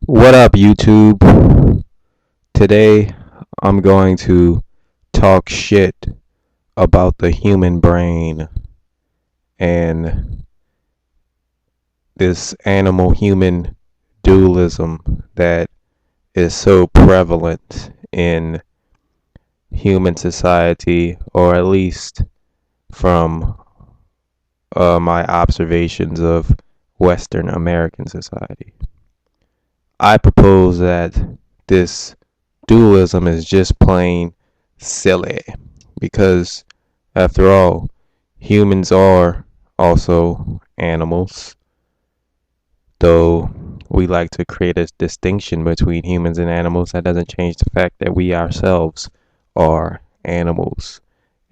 What up, YouTube? Today I'm going to talk shit about the human brain and this animal human dualism that is so prevalent in human society, or at least from my observations of Western American society. I propose that this dualism is just plain silly because, after all, humans are also animals, though we like to create a distinction between humans and animals. That doesn't change the fact that we ourselves are animals,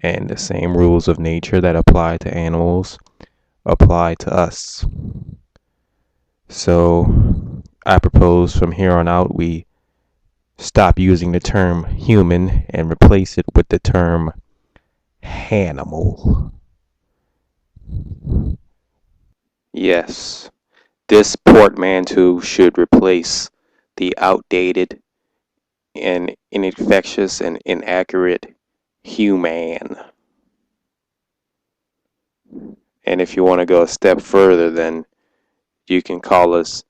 and the same rules of nature that apply to animals apply to us. So I propose from here on out we stop using the term human and replace it with the term Hannibal. Yes, this portmanteau should replace the outdated and ineffectuous and inaccurate human. And if you want to go a step further, then you can call us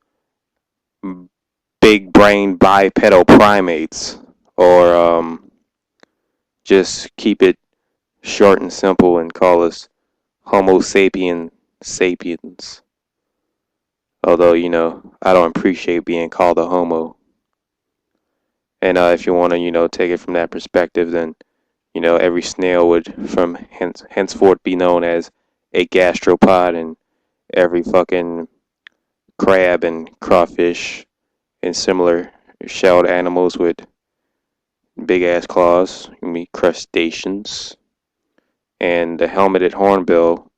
big brain bipedal primates, or just keep it short and simple and call us Homo sapien sapiens. Although, I don't appreciate being called a homo. And if you want to, take it from that perspective, then, every snail would from henceforth be known as a gastropod, and every fucking crab and crawfish and similar shelled animals with big ass claws, be crustaceans. And the helmeted hornbill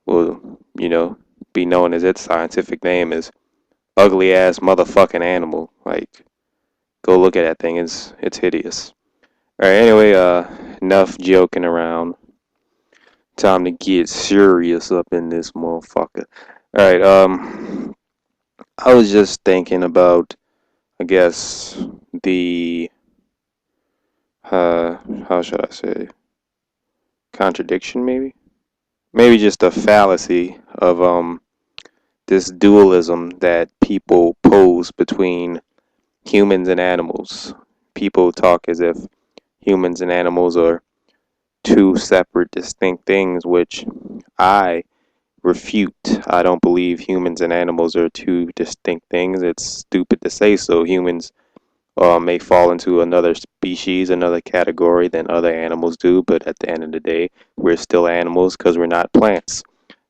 will, be known as its scientific name is ugly ass motherfucking animal. Like, go look at that thing. It's hideous. All right. Anyway, enough joking around. Time to get serious up in this motherfucker. All right. I was just thinking about, I guess, the how should I say, contradiction, maybe just a fallacy of this dualism that people pose between humans and animals. People talk as if humans and animals are two separate, distinct things, which I refute. I don't believe humans and animals are two distinct things. It's stupid to say so. Humans may fall into another species, another category than other animals do, but at the end of the day, we're still animals because we're not plants.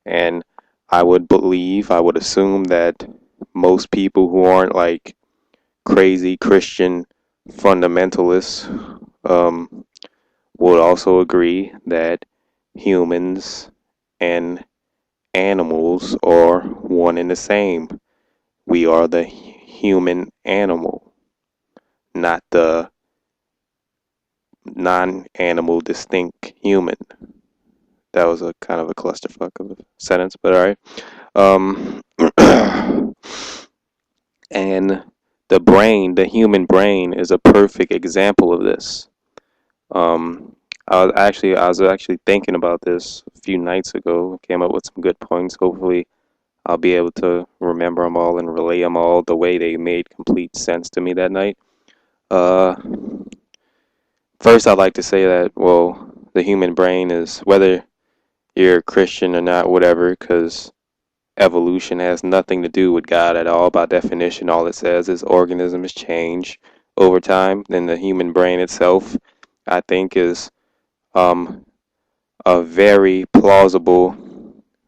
And I would assume that most people who aren't like crazy Christian fundamentalists would also agree that humans and animals are one and the same. We are the human animal, not the non-animal distinct human. That was a kind of a clusterfuck of a sentence, but all right. And the human brain, is a perfect example of this. I was actually thinking about this a few nights ago. Came up with some good points. Hopefully, I'll be able to remember them all and relay them all the way they made complete sense to me that night. Uh, First, I'd like to say that, well, the human brain is, whether you're a Christian or not, whatever, because evolution has nothing to do with God at all. By definition, all it says is organisms change over time. Then the human brain itself, I think, is um, a very plausible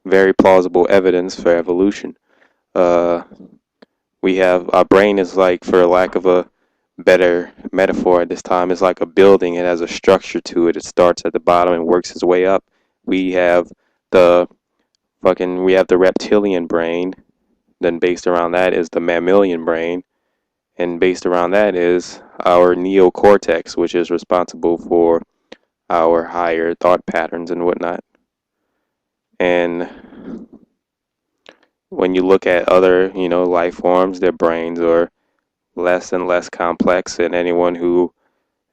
evidence for evolution. Uh, we have our brain is like, for lack of a better metaphor at this time, is like a building. It has a structure to it. It starts at the bottom and works its way up. We have the we have the reptilian brain. Then based around that is the mammalian brain, and based around that is our neocortex, which is responsible for our higher thought patterns and whatnot. And when you look at other, life forms, their brains are less and less complex, and anyone who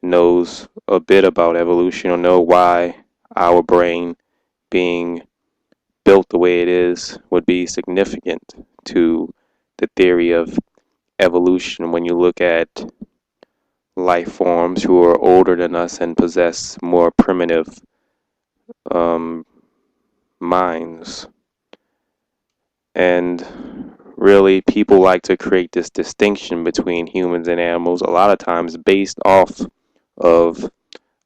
knows a bit about evolution will know why our brain being built the way it is would be significant to the theory of evolution when you look at life forms who are older than us and possess more primitive um, minds. And really, people like to create this distinction between humans and animals, a lot of times based off of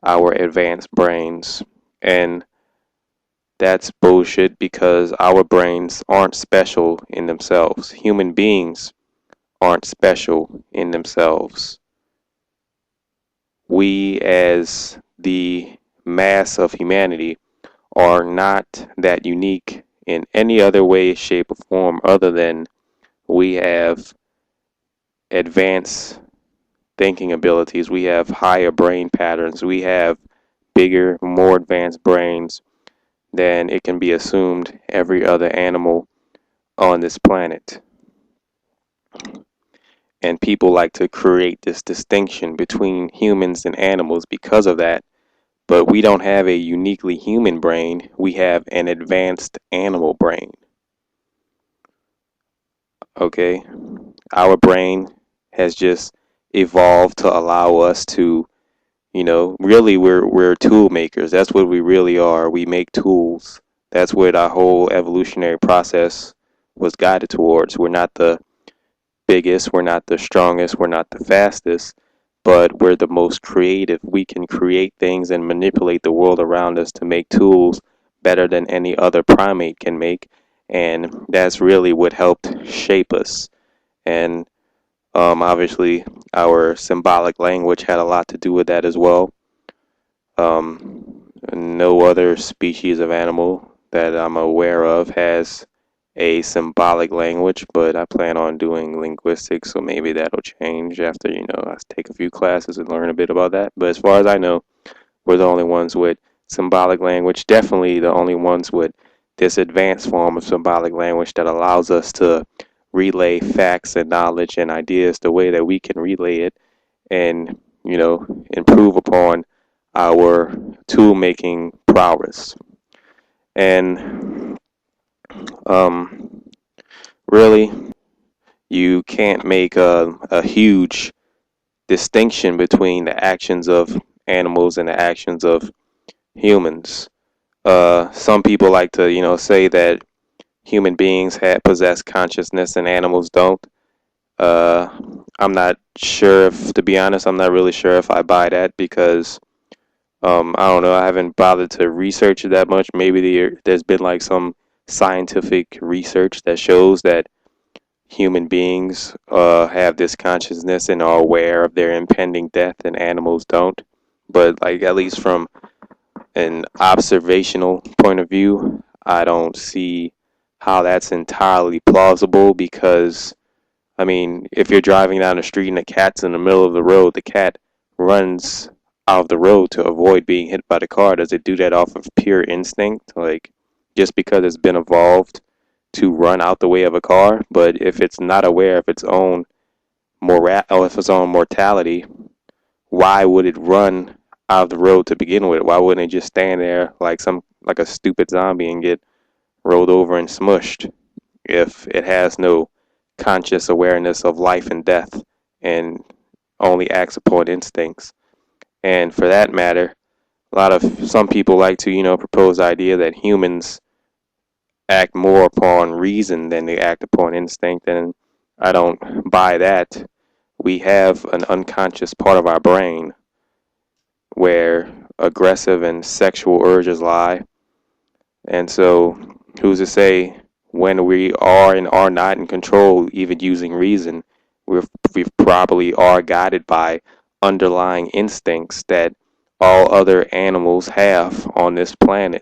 our advanced brains. And that's bullshit because our brains aren't special in themselves. Human beings aren't special in themselves. We, as the mass of humanity, are not that unique in any other way, shape, or form other than we have advanced thinking abilities, we have higher brain patterns, we have bigger, more advanced brains than it can be assumed every other animal on this planet. And people like to create this distinction between humans and animals because of that. But we don't have a uniquely human brain, we have an advanced animal brain. Okay? Our brain has just evolved to allow us to, really we're tool makers. That's what we really are. We make tools. That's what our whole evolutionary process was guided towards. We're not the biggest, we're not the strongest, we're not the fastest, but we're the most creative. We can create things and manipulate the world around us to make tools better than any other primate can make. And that's really what helped shape us. And obviously, our symbolic language had a lot to do with that as well. No other species of animal that I'm aware of has a symbolic language, but I plan on doing linguistics, so maybe that'll change after, I take a few classes and learn a bit about that. But as far as I know, we're the only ones with symbolic language, definitely the only ones with this advanced form of symbolic language that allows us to relay facts and knowledge and ideas the way that we can relay it and, improve upon our tool making prowess. And really, you can't make a huge distinction between the actions of animals and the actions of humans. Some people like to, say that human beings possess consciousness and animals don't. Uh, I'm not sure if, to be honest, I'm not really sure if I buy that because I don't know. I haven't bothered to research it that much. Maybe there's been like some scientific research that shows that human beings have this consciousness and are aware of their impending death, and animals don't. But like at least from an observational point of view, I don't see how that's entirely plausible because I mean, if you're driving down the street and a cat's in the middle of the road, the cat runs out of the road to avoid being hit by the car. Does it do that off of pure instinct? Like, just because it's been evolved to run out the way of a car? But if it's not aware of its own or if its own mortality, why would it run out of the road to begin with? Why wouldn't it just stand there like a stupid zombie and get rolled over and smushed if it has no conscious awareness of life and death and only acts upon instincts? And for that matter, some people like to, propose the idea that humans act more upon reason than they act upon instinct, and I don't buy that. We have an unconscious part of our brain where aggressive and sexual urges lie. And so, who's to say when we are and are not in control, even using reason, we probably are guided by underlying instincts that all other animals have on this planet.